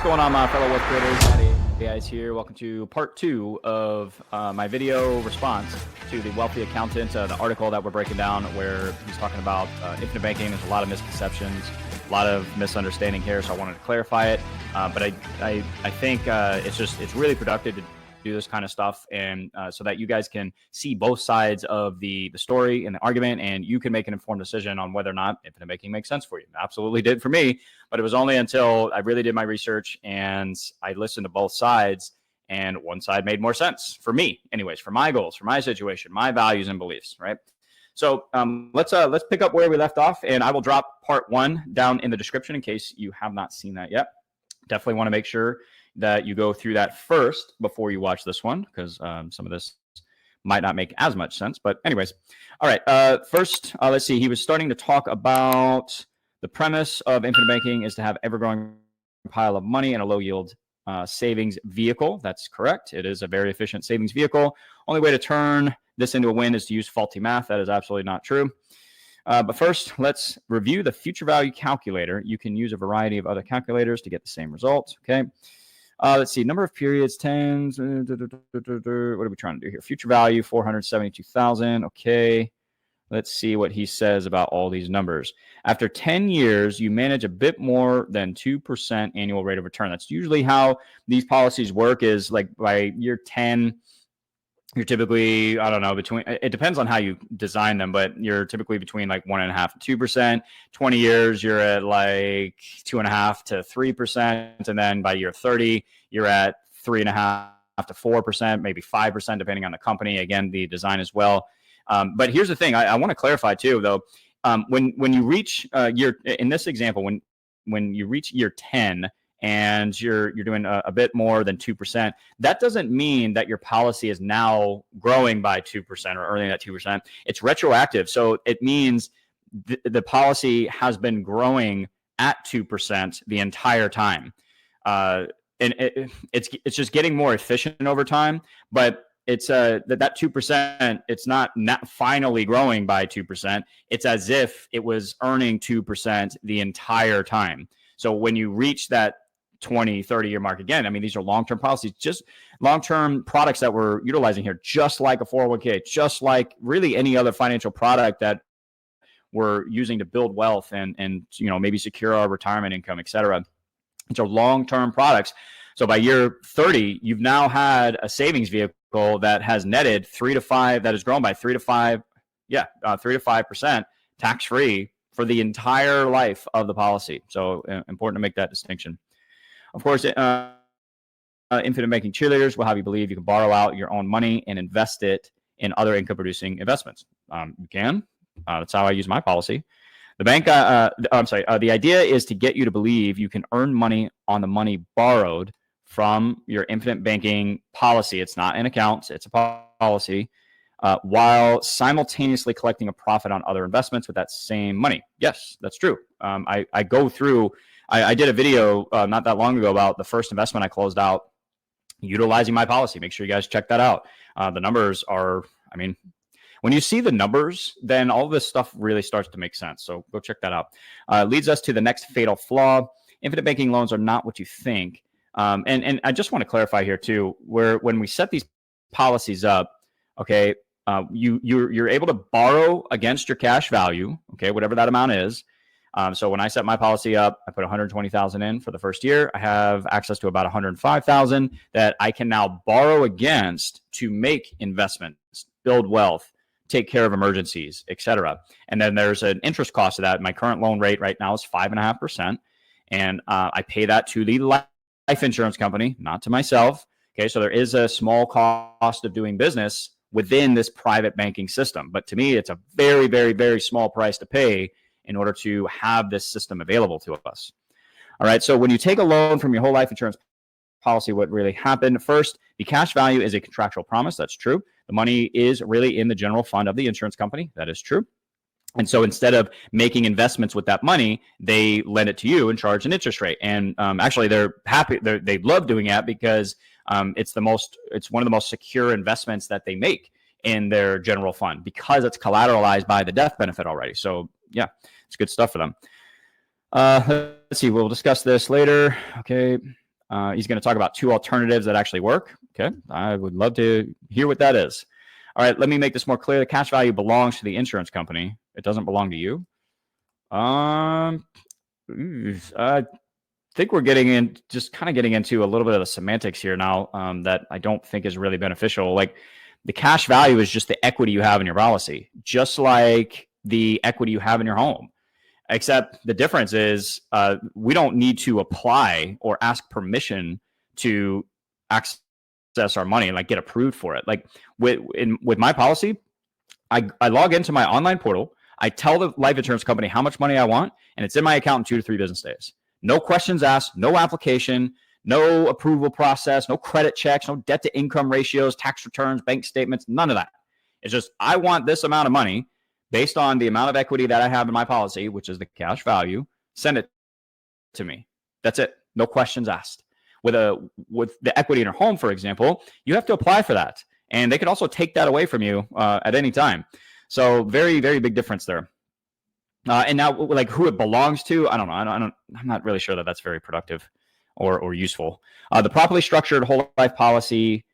What's going on, my fellow wealth creators? Guys here. Welcome to part 2 of my video response to the Wealthy Accountant, the article that we're breaking down where he's talking about infinite banking. There's a lot of misconceptions, a lot of misunderstanding here, so I wanted to clarify it. But I think it's really productive to do this kind of stuff, and so that you guys can see both sides of the story and the argument, and you can make an informed decision on whether or not infinite banking makes sense for you. It absolutely did for me, but it was only until I really did my research and I listened to both sides, and one side made more sense for me, anyways, for my goals, for my situation, my values and beliefs, right? So let's pick up where we left off, and I will drop part 1 down in the description in case you have not seen that yet. Definitely want to make sure that you go through that first before you watch this one, because some of this might not make as much sense. But anyways, all right. First, let's see. He was starting to talk about the premise of infinite banking is to have ever-growing pile of money in a low-yield savings vehicle. That's correct. It is a very efficient savings vehicle. Only way to turn this into a win is to use faulty math. That is absolutely not true. But first, let's review the future value calculator. You can use a variety of other calculators to get the same result. Okay. Let's see, number of periods, tens. What are we trying to do here? Future value, 472,000. Okay. Let's see what he says about all these numbers. After 10 years, you manage a bit more than 2% annual rate of return. That's usually how these policies work, is like by year 10, you're typically, I don't know, it depends on how you design them, but you're typically between like 1.5% and 2%. 20 years, you're at like 2.5% to 3%. And then by year 30, you're at 3.5% to 4%, maybe 5%, depending on the company. Again, the design as well. But here's the thing I want to clarify too, though. When you reach in this example, when you reach year 10, and you're doing a bit more than 2%, that doesn't mean that your policy is now growing by 2% or earning that 2%. It's retroactive. So it means the policy has been growing at 2% the entire time. And it's just getting more efficient over time, but it's that 2%, it's not finally growing by 2%. It's as if it was earning 2% the entire time. So when you reach that 20, 30-year mark, again, I mean, these are long-term policies, just long-term products that we're utilizing here, just like a 401k, just like really any other financial product that we're using to build wealth and maybe secure our retirement income, et cetera. These are long-term products. So by year 30, you've now had a savings vehicle that has netted 3 to 5, that has grown by 3 to 5% tax-free for the entire life of the policy. So important to make that distinction. Of course, infinite banking cheerleaders will have you believe you can borrow out your own money and invest it in other income-producing investments. You can. That's how I use my policy. The bank, the idea is to get you to believe you can earn money on the money borrowed from your infinite banking policy. It's not an account, it's a policy, while simultaneously collecting a profit on other investments with that same money. Yes, that's true. I go through. I did a video not that long ago about the first investment I closed out utilizing my policy. Make sure you guys check that out. The numbers are, I mean, when you see the numbers, then all this stuff really starts to make sense. So go check that out. Leads us to the next fatal flaw. Infinite banking loans are not what you think. And I just want to clarify here too, where when we set these policies up, okay, you're able to borrow against your cash value, okay, whatever that amount is. So when I set my policy up, I put 120,000 in for the first year. I have access to about 105,000 that I can now borrow against to make investments, build wealth, take care of emergencies, etc. And then there's an interest cost of that. My current loan rate right now is 5.5%, and I pay that to the life insurance company, not to myself. Okay, so there is a small cost of doing business within this private banking system, but to me, it's a very, very, very small price to pay in order to have this system available to us. All right, so when you take a loan from your whole life insurance policy, what really happened? First, the cash value is a contractual promise. That's true. The money is really in the general fund of the insurance company. That is true. And so instead of making investments with that money, they lend it to you and charge an interest rate. And actually, they're happy. They love doing that because it's one of the most secure investments that they make in their general fund because it's collateralized by the death benefit already. So yeah, it's good stuff for them. Let's see. We'll discuss this later. Okay. He's going to talk about 2 alternatives that actually work. Okay, I would love to hear what that is. All right, let me make this more clear. The cash value belongs to the insurance company. It doesn't belong to you. I think we're getting into a little bit of the semantics here now, that I don't think is really beneficial. Like, the cash value is just the equity you have in your policy, just like the equity you have in your home. Except the difference is we don't need to apply or ask permission to access our money, like get approved for it. Like with my policy, I log into my online portal. I tell the life insurance company how much money I want, and it's in my account in 2 to 3 business days. No questions asked, no application, no approval process, no credit checks, no debt to income ratios, tax returns, bank statements, none of that. It's just, I want this amount of money based on the amount of equity that I have in my policy, which is the cash value. Send it to me. That's it. No questions asked. With the equity in your home, for example, you have to apply for that, and they could also take that away from you at any time. So very, very big difference there. And now, like, who it belongs to, I don't know. I'm not really sure that that's very productive or useful. The properly structured whole life policy,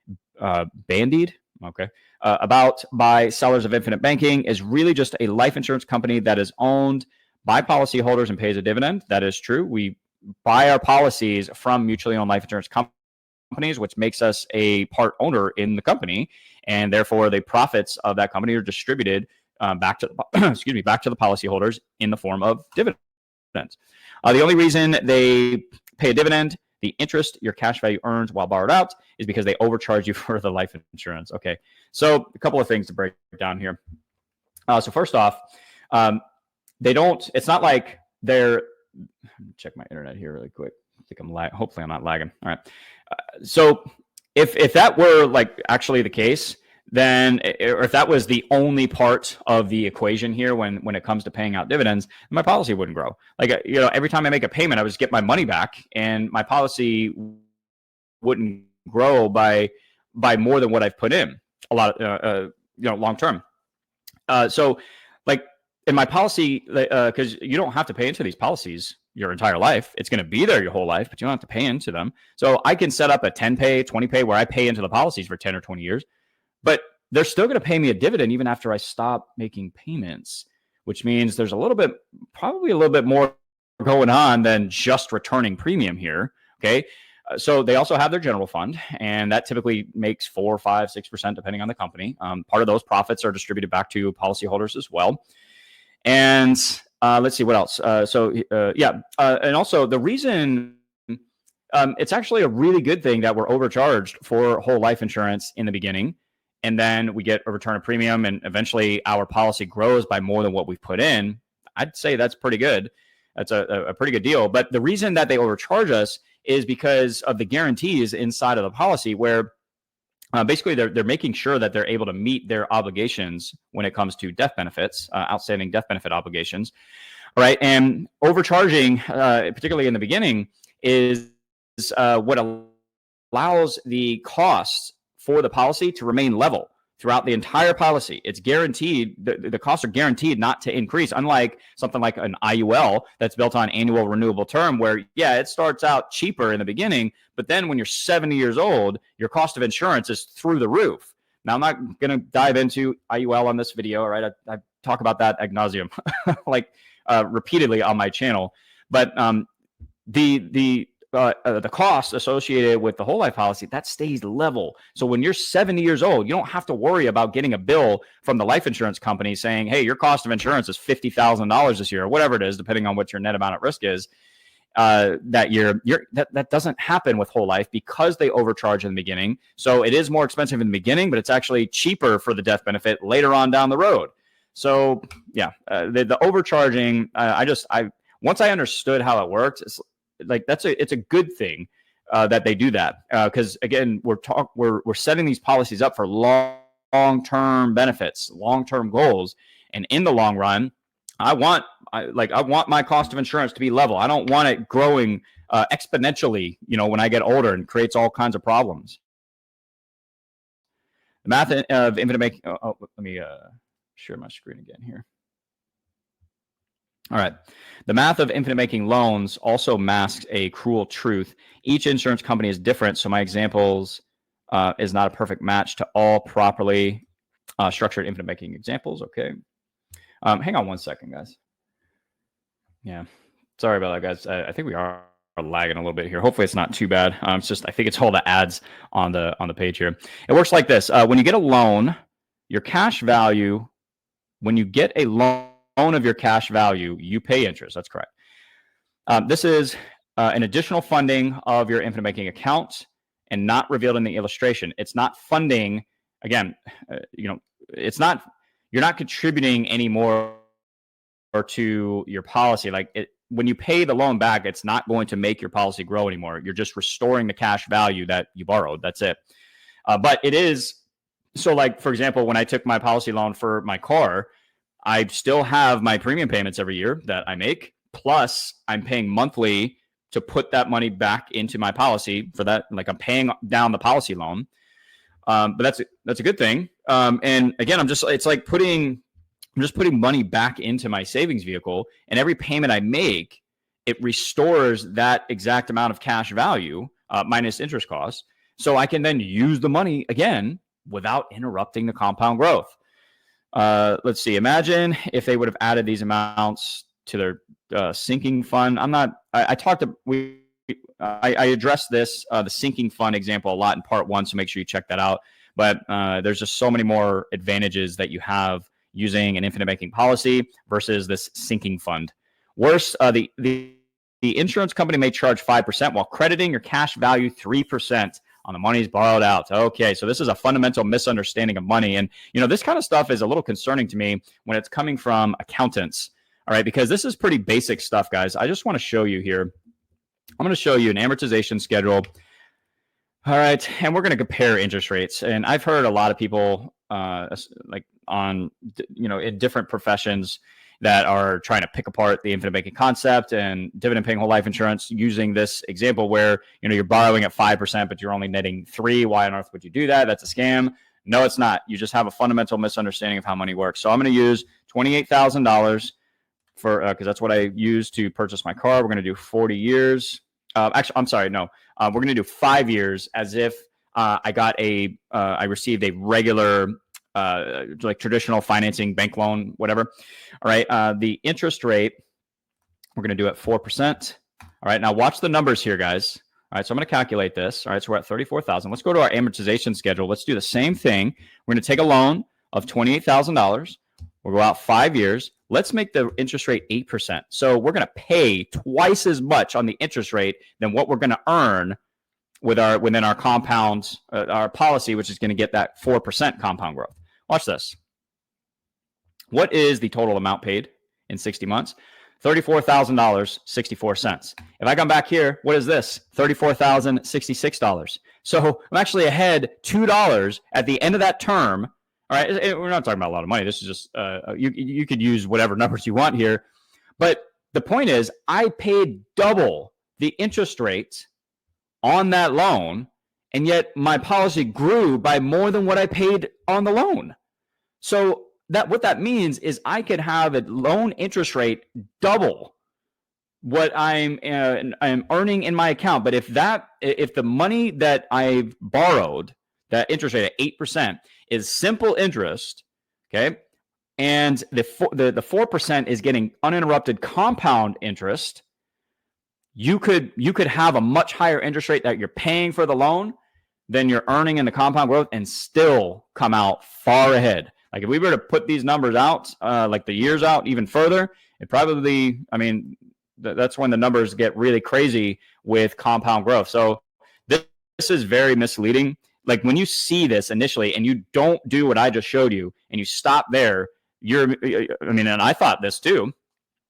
bandied, okay, about by sellers of infinite banking, is really just a life insurance company that is owned by policyholders and pays a dividend. That is true. We buy our policies from mutually owned life insurance companies, which makes us a part owner in the company, and therefore the profits of that company are distributed back to the, back to the policyholders in the form of dividends. The only reason they pay a dividend, the interest your cash value earns while borrowed out, is because they overcharge you for the life insurance. Okay, so a couple of things to break down here. So first off, they don't. It's not like they're. Check my internet here really quick. I think I'm hopefully I'm not lagging. All right. So if that were like actually the case, then, or if that was the only part of the equation here when it comes to paying out dividends, my policy wouldn't grow. Like, every time I make a payment, I would just get my money back, and my policy wouldn't grow by more than what I've put in a lot, long term. So like in my policy, because you don't have to pay into these policies your entire life. It's going to be there your whole life, but you don't have to pay into them. So I can set up a 10 pay, 20 pay where I pay into the policies for 10 or 20 years. But they're still going to pay me a dividend even after I stop making payments, which means there's probably a little bit more going on than just returning premium here. Okay. So they also have their general fund, and that typically makes 4%, 5%, 6%, depending on the company. Part of those profits are distributed back to policyholders as well. And let's see what else. And also the reason it's actually a really good thing that we're overcharged for whole life insurance in the beginning, and then we get a return of premium, and eventually our policy grows by more than what we've put in. I'd say that's pretty good. That's a pretty good deal. But the reason that they overcharge us is because of the guarantees inside of the policy, where basically they're making sure that they're able to meet their obligations when it comes to death benefits, outstanding death benefit obligations. All right. And overcharging, particularly in the beginning, is what allows the costs for the policy to remain level throughout the entire policy. It's guaranteed, the costs are guaranteed not to increase, unlike something like an IUL that's built on annual renewable term, where, yeah, it starts out cheaper in the beginning, but then when you're 70 years old, your cost of insurance is through the roof. Now, I'm not going to dive into IUL on this video, right? I talk about that ad nauseum, repeatedly on my channel, but the cost associated with the whole life policy, that stays level. So when you're 70 years old, you don't have to worry about getting a bill from the life insurance company saying, hey, your cost of insurance is $50,000 this year, or whatever it is, depending on what your net amount at risk is that year. That doesn't happen with whole life because they overcharge in the beginning. So it is more expensive in the beginning, but it's actually cheaper for the death benefit later on down the road. So yeah, the overcharging, once I understood how it worked, it's like it's a good thing that they do that, because again, we're setting these policies up for long-term benefits, long-term goals, and in the long run, I want my cost of insurance to be level. I don't want it growing exponentially, when I get older, and creates all kinds of problems. The math of infinite banking. Let me share my screen again here. All right. The math of infinite banking loans also masks a cruel truth. Each insurance company is different, so my examples is not a perfect match to all properly structured infinite banking examples. Okay. Hang on one second, guys. Yeah. Sorry about that, guys. I think we are lagging a little bit here. Hopefully it's not too bad. It's just I think it's all the ads on the page here. It works like this. When you get a loan, your cash value, when you get a loan of your cash value, you pay interest. That's correct. This is an additional funding of your infinite banking account and not revealed in the illustration. It's not funding. Again, it's not. You're not contributing any more to your policy. Like when you pay the loan back, it's not going to make your policy grow anymore. You're just restoring the cash value that you borrowed. That's it. But it is so. Like for example, when I took my policy loan for my car, I still have my premium payments every year that I make. Plus, I'm paying monthly to put that money back into my policy for that. Like I'm paying down the policy loan. But that's a good thing. And again, it's like I'm just putting money back into my savings vehicle, and every payment I make, it restores that exact amount of cash value minus interest costs. So I can then use the money again without interrupting the compound growth. Let's see. Imagine if they would have added these amounts to their sinking fund. I addressed this, the sinking fund example a lot in part 1, so make sure you check that out. But there's just so many more advantages that you have using an infinite banking policy versus this sinking fund. Worse, the insurance company may charge 5% while crediting your cash value 3% on the money's borrowed out. Okay, so this is a fundamental misunderstanding of money. And, this kind of stuff is a little concerning to me when it's coming from accountants. All right, because this is pretty basic stuff, guys. I just want to show you here. I'm going to show you an amortization schedule. All right, and we're going to compare interest rates. And I've heard a lot of people in different professions that are trying to pick apart the infinite banking concept and dividend paying whole life insurance using this example where, you're borrowing at 5%, but you're only netting 3. Why on earth would you do that? That's a scam. No, it's not. You just have a fundamental misunderstanding of how money works. So I'm going to use $28,000 for, because that's what I used to purchase my car. We're going to do 40 years. Actually, I'm sorry. No, we're going to do 5 years as if I received a regular, like traditional financing bank loan, whatever. All right. The interest rate, we're going to do at 4%. All right. Now watch the numbers here, guys. All right. So I'm going to calculate this. All right. So we're at 34,000. Let's go to our amortization schedule. Let's do the same thing. We're going to take a loan of $28,000. We'll go out 5 years. Let's make the interest rate 8%. So we're going to pay twice as much on the interest rate than what we're going to earn within our compound, our policy, which is going to get that 4% compound growth. Watch this. What is the total amount paid in 60 months? $34,000.64. If I come back here, what is this? $34,066. So I'm actually ahead $2 at the end of that term. All right, we're not talking about a lot of money. This is just you could use whatever numbers you want here, but the point is I paid double the interest rate on that loan, and yet my policy grew by more than what I paid on the loan. So what that means is I could have a loan interest rate double what I'm earning in my account. But if the money that I've borrowed, that interest rate at 8%, is simple interest, okay, and the 4% is getting uninterrupted compound interest, you could have a much higher interest rate that you're paying for the loan than you're earning in the compound growth and still come out far ahead. Like if we were to put these numbers out, like the years out even further, it probably, that's when the numbers get really crazy with compound growth. So this is very misleading. Like when you see this initially and you don't do what I just showed you and you stop there, and I thought this too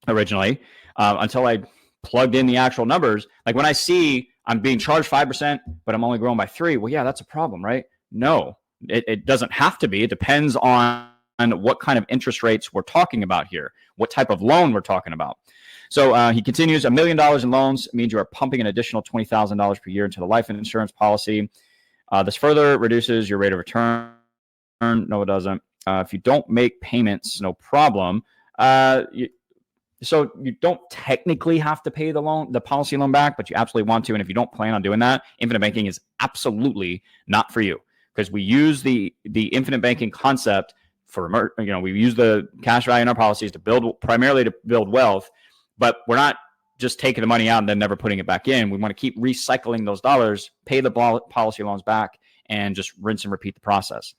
originally until I plugged in the actual numbers. Like when I see I'm being charged 5%, but I'm only growing by 3. Well, yeah, that's a problem, right? No, it doesn't have to be. It depends on what kind of interest rates we're talking about here, what type of loan we're talking about. So he continues, $1 million in loans means you are pumping an additional $20,000 per year into the life insurance policy. This further reduces your rate of return. No, it doesn't. If you don't make payments, no problem. So you don't technically have to pay the policy loan back, but you absolutely want to. And if you don't plan on doing that, infinite banking is absolutely not for you, because we use the infinite banking concept for, we use the cash value in our policies primarily to build wealth, but we're not just taking the money out and then never putting it back in. We want to keep recycling those dollars, pay the policy loans back, and just rinse and repeat the process.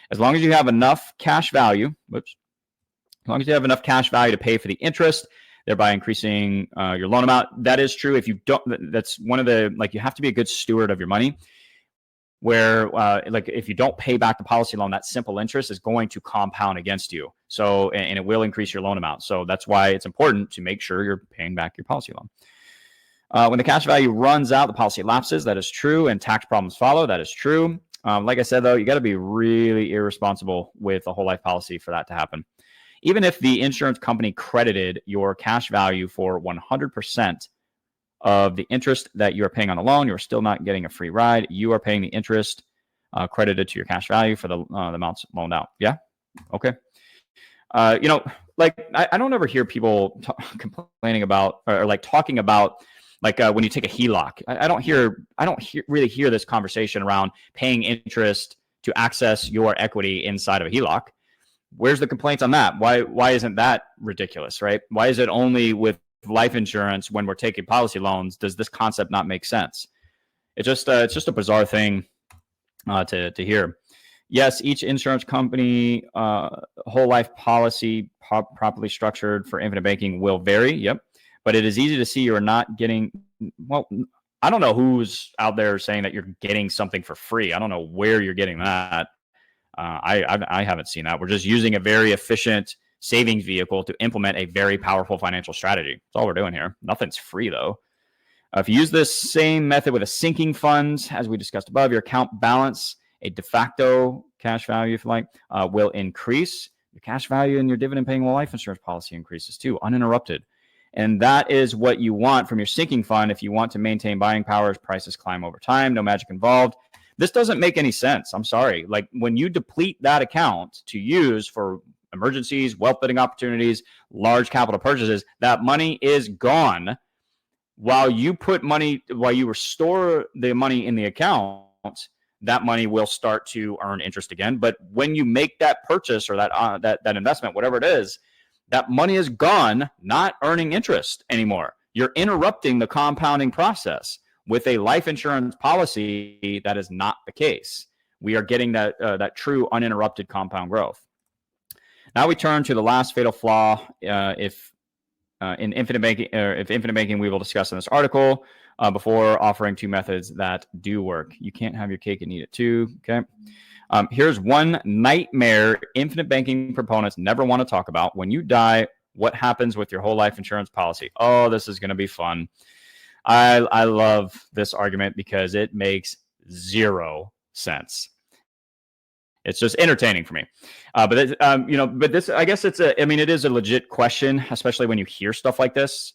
As long as you have enough cash value, as long as you have enough cash value to pay for the interest, thereby increasing your loan amount. That is true. If you don't, that's one of the, you have to be a good steward of your money, where if you don't pay back the policy loan, that simple interest is going to compound against you. So, and it will increase your loan amount. So that's why it's important to make sure you're paying back your policy loan. When the cash value runs out, the policy lapses. That is true. And tax problems follow. That is true. Like I said, though, you got to be really irresponsible with a whole life policy for that to happen. Even if the insurance company credited your cash value for 100% of the interest that you are paying on the loan, you're still not getting a free ride. You are paying the interest credited to your cash value for the amounts loaned out. Yeah. Okay. I don't ever hear people complaining about or talking about when you take a HELOC. I don't really hear this conversation around paying interest to access your equity inside of a HELOC. Where's the complaints on that? Why isn't that ridiculous, right? Why is it only with life insurance when we're taking policy loans does this concept not make sense? It's just a bizarre thing to hear. Yes, each insurance company whole life policy properly structured for infinite banking will vary. Yep. But it is easy to see you're not getting, well, I don't know who's out there saying that you're getting something for free. I don't know where you're getting that. I haven't seen that. We're just using a very efficient savings vehicle to implement a very powerful financial strategy. That's all we're doing here. Nothing's free, though. If you use this same method with a sinking fund, as we discussed above, your account balance, a de facto cash value, if you like, will increase. Your cash value in your dividend-paying life insurance policy increases too, uninterrupted. And that is what you want from your sinking fund if you want to maintain buying power as prices climb over time. No magic involved. This doesn't make any sense. I'm sorry. When you deplete that account to use for emergencies, wealth building opportunities, large capital purchases, that money is gone. While you restore the money in the account, that money will start to earn interest again. But when you make that purchase or that investment, whatever it is, that money is gone, not earning interest anymore. You're interrupting the compounding process. With a life insurance policy, that is not the case. We are getting that true uninterrupted compound growth. Now we turn to the last fatal flaw. If infinite banking, we will discuss in this article before offering two methods that do work. You can't have your cake and eat it too. Okay. Here's one nightmare infinite banking proponents never want to talk about. When you die, what happens with your whole life insurance policy? Oh, this is going to be fun. I love this argument because it makes zero sense. It's just entertaining for me. But this, I guess it is a legit question, especially when you hear stuff like this.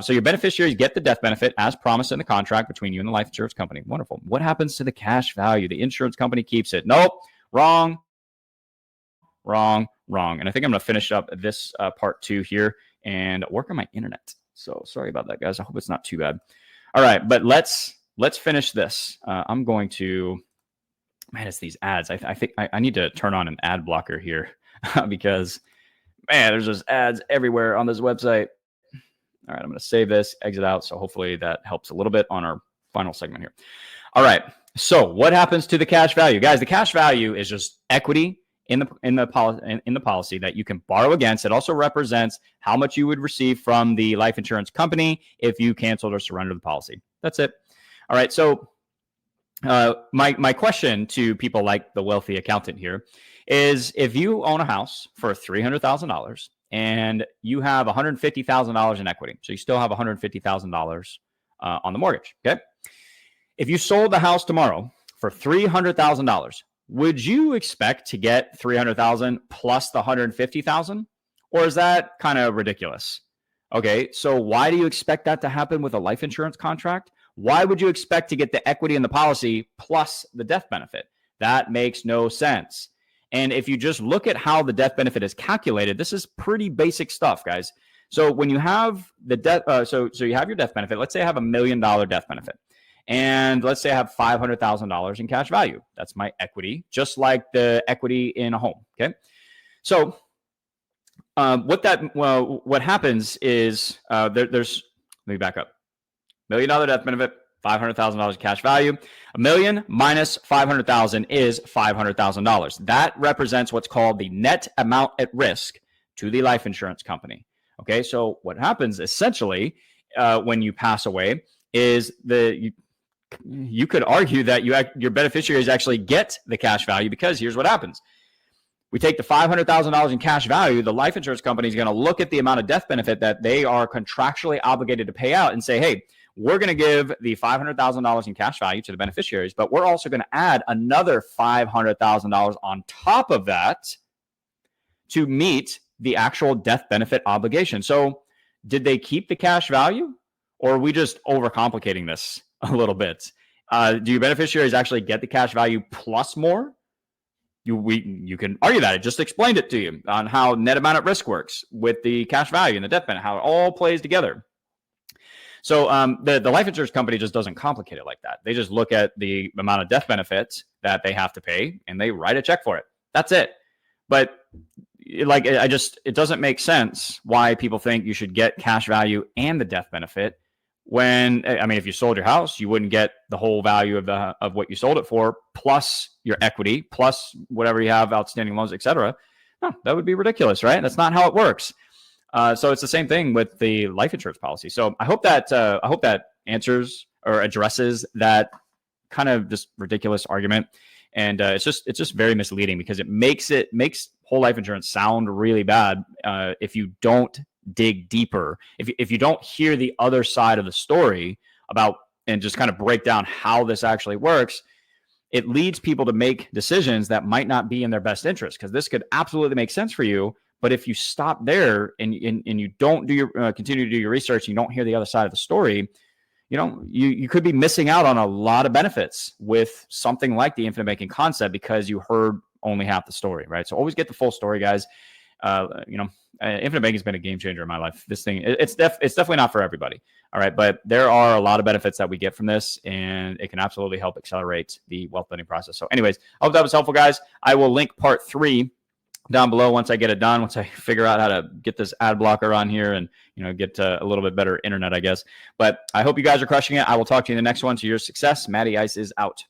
So your beneficiaries get the death benefit as promised in the contract between you and the life insurance company. Wonderful. What happens to the cash value? The insurance company keeps it. Nope. Wrong. And I think I'm going to finish up this part 2 here and work on my internet. So sorry about that, guys. I hope it's not too bad. All right, but let's finish this. I'm going to, man, it's these ads. I think I need to turn on an ad blocker here because, man, there's just ads everywhere on this website. All right, I'm going to save this, exit out. So hopefully that helps a little bit on our final segment here. All right, so what happens to the cash value? Guys, the cash value is just equity in the policy that you can borrow against. It also represents how much you would receive from the life insurance company if you canceled or surrendered the policy. That's it. All right. So my question to people like the wealthy accountant here is, if you own a house for $300,000 and you have $150,000 in equity, so you still have $150,000 on the mortgage. Okay. If you sold the house tomorrow for $300,000, would you expect to get $300,000 plus the $150,000, or is that kind of ridiculous? Okay, so why do you expect that to happen with a life insurance contract? Why would you expect to get the equity in the policy plus the death benefit? That makes no sense. And if you just look at how the death benefit is calculated, this is pretty basic stuff, guys. So when you have the death, so you have your death benefit. Let's say I have $1 million death benefit, and let's say I have $500,000 in cash value. That's my equity, just like the equity in a home. Okay, so what happens is there's let me back up. $1 million death benefit, $500,000 cash value. $1 million minus $500,000 is $500,000. That represents what's called the net amount at risk to the life insurance company. Okay, so what happens essentially when you pass away is you could argue that your beneficiaries actually get the cash value, because here's what happens. We take the $500,000 in cash value. The life insurance company is going to look at the amount of death benefit that they are contractually obligated to pay out and say, hey, we're going to give the $500,000 in cash value to the beneficiaries, but we're also going to add another $500,000 on top of that to meet the actual death benefit obligation. So did they keep the cash value, or are we just overcomplicating this a little bit? Do your beneficiaries actually get the cash value plus more? You can argue that. I just explained it to you on how net amount at risk works with the cash value and the death benefit, how it all plays together. So the life insurance company just doesn't complicate it like that. They just look at the amount of death benefits that they have to pay, and they write a check for it. That's it. But it doesn't make sense why people think you should get cash value and the death benefit when, I mean, if you sold your house, you wouldn't get the whole value of what you sold it for, plus your equity, plus whatever you have outstanding loans, etc. No, that would be ridiculous, right? That's not how it works. So it's the same thing with the life insurance policy. So I hope that answers or addresses that kind of just ridiculous argument. And it's just very misleading, because it makes whole life insurance sound really bad if you don't dig deeper. If you don't hear the other side of the story about and just kind of break down how this actually works, it leads people to make decisions that might not be in their best interest, because this could absolutely make sense for you. But if you stop there and you don't do your continue to do your research, and you don't hear the other side of the story, you could be missing out on a lot of benefits with something like the infinite banking concept, because you heard only half the story, right? So always get the full story, guys. Infinite banking has been a game changer in my life. This thing, it's definitely not for everybody. All right. But there are a lot of benefits that we get from this, and it can absolutely help accelerate the wealth building process. So anyways, I hope that was helpful, guys. I will link part 3 down below once I get it done, once I figure out how to get this ad blocker on here and, get a little bit better internet, I guess. But I hope you guys are crushing it. I will talk to you in the next one. To your success. Matty Ice is out.